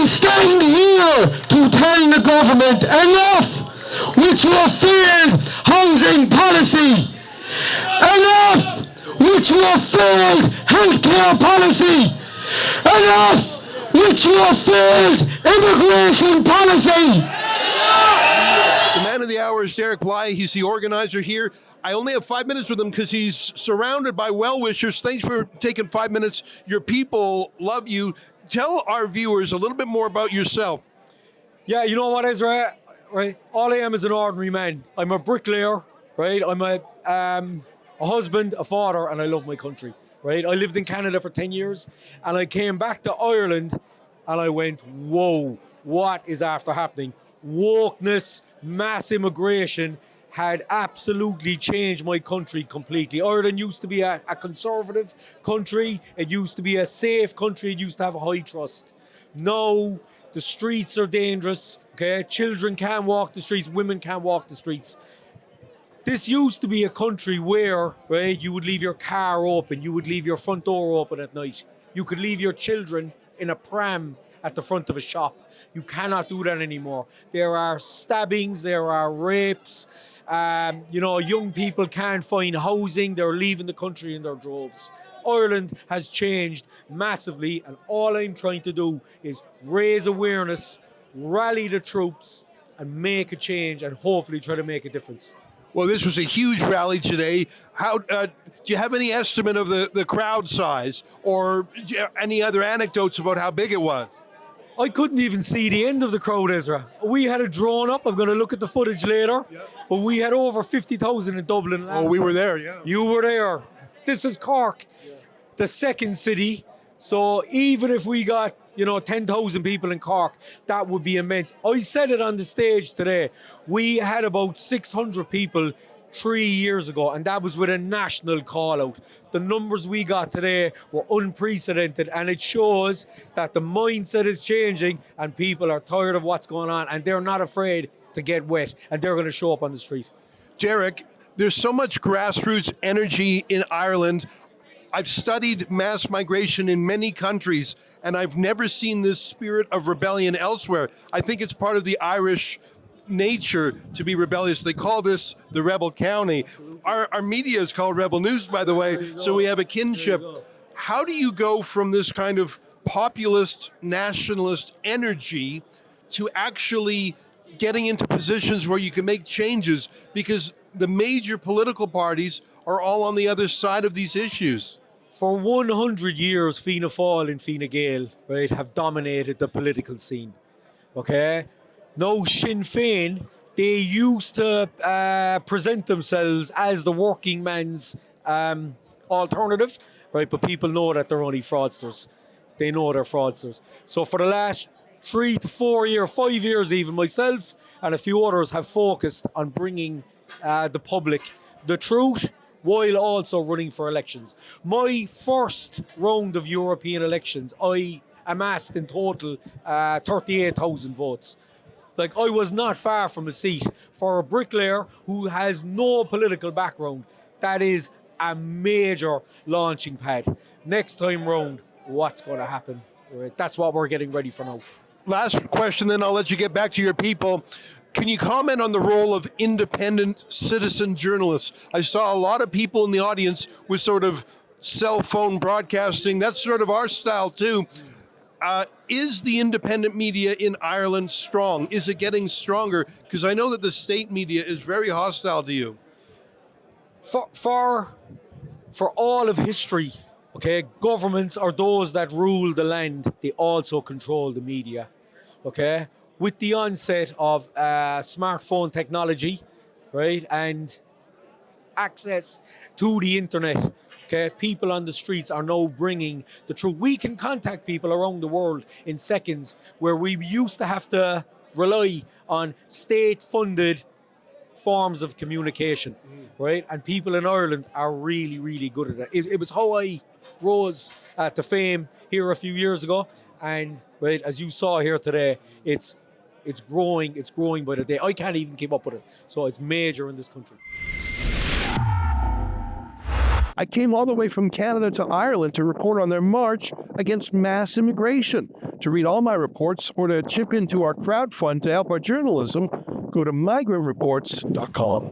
stand here to tell the government enough with your failed housing policy. Enough with your failed healthcare policy. Enough with your failed immigration policy. The man of the hour is Derek Blighe. He's the organizer here. I only have 5 minutes with him because he's surrounded by well-wishers. Thanks for taking 5 minutes. Your people love you. Tell our viewers a little bit more about yourself. Yeah, you know what, Ezra? Right, all I am is an ordinary man. I'm a bricklayer, right? I'm a husband, a father, and I love my country, right? I lived in Canada for 10 years, and I came back to Ireland, and I went, whoa, what is after happening? Wokeness, mass immigration had absolutely changed my country completely. Ireland used to be a conservative country. It used to be a safe country. It used to have a high trust. Now, the streets are dangerous, okay? Children can't walk the streets. Women can't walk the streets. This used to be a country where, right, you would leave your car open. You would leave your front door open at night. You could leave your children in a pram at the front of a shop. You cannot do that anymore. There are stabbings, there are rapes. Young people can't find housing. They're leaving the country in their droves. Ireland has changed massively, and all I'm trying to do is raise awareness, rally the troops, and make a change, and hopefully try to make a difference. Well, this was a huge rally today. How do you have any estimate of the crowd size, or any other anecdotes about how big it was? I couldn't even see the end of the crowd, Ezra. We had it drawn up. I'm going to look at the footage later. Yep. But we had over 50,000 in Dublin. Oh, we were there, yeah. You were there. This is Cork, the second city. So even if we got, 10,000 people in Cork, that would be immense. I said it on the stage today. We had about 600 people 3 years ago, and that was with a national call out. The numbers we got today were unprecedented, and it shows that the mindset is changing and people are tired of what's going on, and they're not afraid to get wet, and they're going to show up on the street. Derek, there's so much grassroots energy in Ireland. I've studied mass migration in many countries, and I've never seen this spirit of rebellion elsewhere. I think it's part of the Irish nature to be rebellious. They call this the rebel county. Our media is called Rebel News, by the way, so we have a kinship. How do you go from this kind of populist, nationalist energy to actually getting into positions where you can make changes? Because the major political parties are all on the other side of these issues. For 100 years, Fianna Fáil and Fine Gael, right, have dominated the political scene, okay? Now, Sinn Féin, they used to present themselves as the working man's alternative, right? But people know that they're only fraudsters. They know they're fraudsters. So for the last 3 to 4 years, 5 years even, myself and a few others have focused on bringing the public the truth while also running for elections. My first round of European elections, I amassed in total 38,000 votes. Like, I was not far from a seat. For a bricklayer who has no political background, that is a major launching pad. Next time round, what's going to happen? Right? That's what we're getting ready for now. Last question, then I'll let you get back to your people. Can you comment on the role of independent citizen journalists? I saw a lot of people in the audience with sort of cell phone broadcasting. That's sort of our style too. Is the independent media in Ireland strong? Is it getting stronger? Because I know that the state media is very hostile to you. For all of history, okay, governments are those that rule the land. They also control the media, okay? With the onset of smartphone technology, right, and access to the internet, okay, people on the streets are now bringing the truth. We can contact people around the world in seconds, where we used to have to rely on state-funded forms of communication, right? And people in Ireland are really, really good at that. It was how I rose to fame here a few years ago, and right, as you saw here today, it's growing by the day. I can't even keep up with it, so it's major in this country. I came all the way from Canada to Ireland to report on their march against mass immigration. To read all my reports or to chip into our crowdfund to help our journalism, go to migrantreports.com.